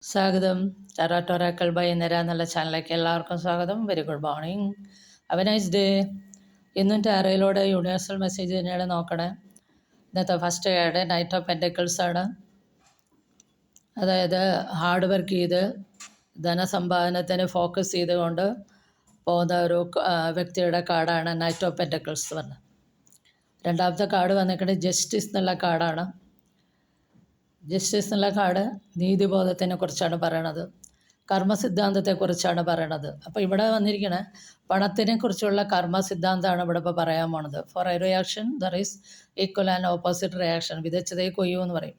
സ്വാഗതം. Tarot Oracle by നിര എന്നുള്ള ചാനലിലേക്ക് എല്ലാവർക്കും സ്വാഗതം. Very good morning, have A nice day. ഇന്നും ടാറോയിലൂടെ യൂണിവേഴ്സൽ മെസ്സേജ് തന്നെയാണ് നോക്കണേ. ഇന്നത്തെ first card knight of pentacles ആണ്. അതായത് ഹാർഡ് വർക്ക് ചെയ്ത് ധനസമ്പാദനത്തിന് ഫോക്കസ് ചെയ്തുകൊണ്ട് പോകുന്ന ഒരു വ്യക്തിയുടെ കാർഡാണ് നൈറ്റ് ഓഫ് പെൻറ്റക്കിൾസ് പറഞ്ഞത്. രണ്ടാമത്തെ കാർഡ് വന്നിരിക്കുന്നത് ജസ്റ്റിസ് എന്നുള്ള കാർഡാണ്. ജസ്റ്റിസ് എന്നുള്ള കാർഡ് നീതിബോധത്തിനെ കുറിച്ചാണ് പറയണത്, കർമ്മസിദ്ധാന്തത്തെക്കുറിച്ചാണ് പറയണത്. അപ്പോൾ ഇവിടെ വന്നിരിക്കണ പണത്തിനെ കുറിച്ചുള്ള കർമ്മസിദ്ധാന്തമാണ് ഇവിടെ ഇപ്പോൾ പറയാൻ പോണത്. For a reaction there is equal and opposite reaction, വിതച്ചതേ കൊയ്യൂ എന്ന് പറയും.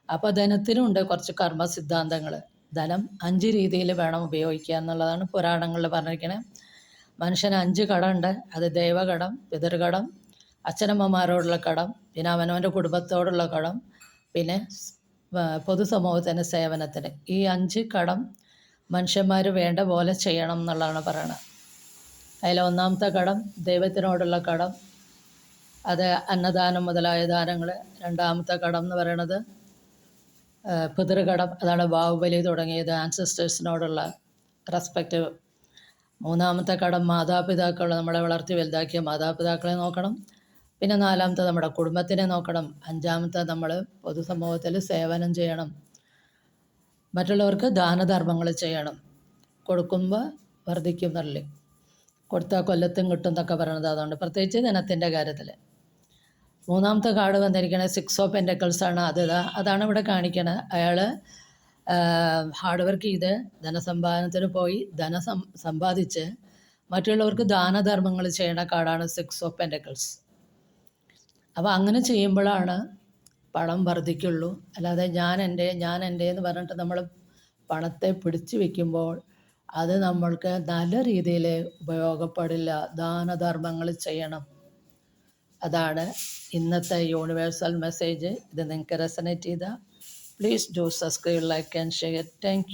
അപ്പോൾ ധനത്തിനുണ്ട് കുറച്ച് കർമ്മസിദ്ധാന്തങ്ങൾ. ധനം 5 രീതിയിൽ വേണം ഉപയോഗിക്കുക എന്നുള്ളതാണ് പുരാണങ്ങളിൽ പറഞ്ഞിരിക്കണത്. മനുഷ്യന് 5 കടമുണ്ട്. അത് ദൈവകടം, പിതൃകടം, അച്ഛനമ്മമാരോടുള്ള കടം, പിന്നെ അവനവൻ്റെ കുടുംബത്തോടുള്ള കടം, പിന്നെ പൊതുസമൂഹത്തിൻ്റെ സേവനത്തിന്. ഈ 5 കടം മനുഷ്യന്മാർ വേണ്ട പോലെ ചെയ്യണം എന്നുള്ളതാണ് പറയണത്. അതിൽ ഒന്നാമത്തെ കടം ദൈവത്തിനോടുള്ള കടം, അത് അന്നദാനം മുതലായ ദാനങ്ങൾ. രണ്ടാമത്തെ കടം എന്ന് പറയണത് പിതൃകടം, അതാണ് ബാഹുബലി തുടങ്ങിയത്, ആൻസസ്റ്റേഴ്സിനോടുള്ള റെസ്പെക്റ്റ്. മൂന്നാമത്തെ കടം മാതാപിതാക്കൾ, നമ്മളെ വളർത്തി വലുതാക്കിയ മാതാപിതാക്കളെ നോക്കണം. പിന്നെ നാലാമത്തെ നമ്മുടെ കുടുംബത്തിനെ നോക്കണം. അഞ്ചാമത്തെ നമ്മൾ പൊതുസമൂഹത്തിൽ സേവനം ചെയ്യണം, മറ്റുള്ളവർക്ക് ദാനധർമ്മങ്ങൾ ചെയ്യണം. കൊടുക്കുമ്പോൾ വർദ്ധിക്കും എന്നല്ലേ, കൊടുത്താൽ കൊല്ലത്തും കിട്ടും എന്നൊക്കെ പറയണത്. അതുകൊണ്ട് പ്രത്യേകിച്ച് ധനത്തിൻ്റെ കാര്യത്തിൽ. മൂന്നാമത്തെ കാർഡ് വന്നിരിക്കുന്നത് 6 ഓഫ് പെൻറ്റക്കിൾസ് ആണ്. അതാണ് ഇവിടെ കാണിക്കണത്. അയാൾ ഹാർഡ് വർക്ക് ചെയ്ത് ധനസമ്പാദനത്തിന് പോയി സമ്പാദിച്ച് മറ്റുള്ളവർക്ക് ദാനധർമ്മങ്ങൾ ചെയ്യണ കാർഡാണ് 6 ഓഫ് പെൻറ്റക്കിൾസ്. അപ്പോൾ അങ്ങനെ ചെയ്യുമ്പോഴാണ് പണം വർദ്ധിക്കുള്ളൂ. അല്ലാതെ ഞാൻ എൻ്റെ എന്ന് പറഞ്ഞിട്ട് നമ്മൾ പണത്തെ പിടിച്ചു വയ്ക്കുമ്പോൾ അത് നമ്മൾക്ക് നല്ല രീതിയിൽ ഉപയോഗപ്പെടില്ല. ദാനധർമ്മങ്ങൾ ചെയ്യണം. അതാണ് ഇന്നത്തെ യൂണിവേഴ്സൽ മെസ്സേജ്. ഇത് നിങ്ങൾക്ക് റെസനേറ്റ് ചെയ്താൽ please do subscribe, like and share. Thank you.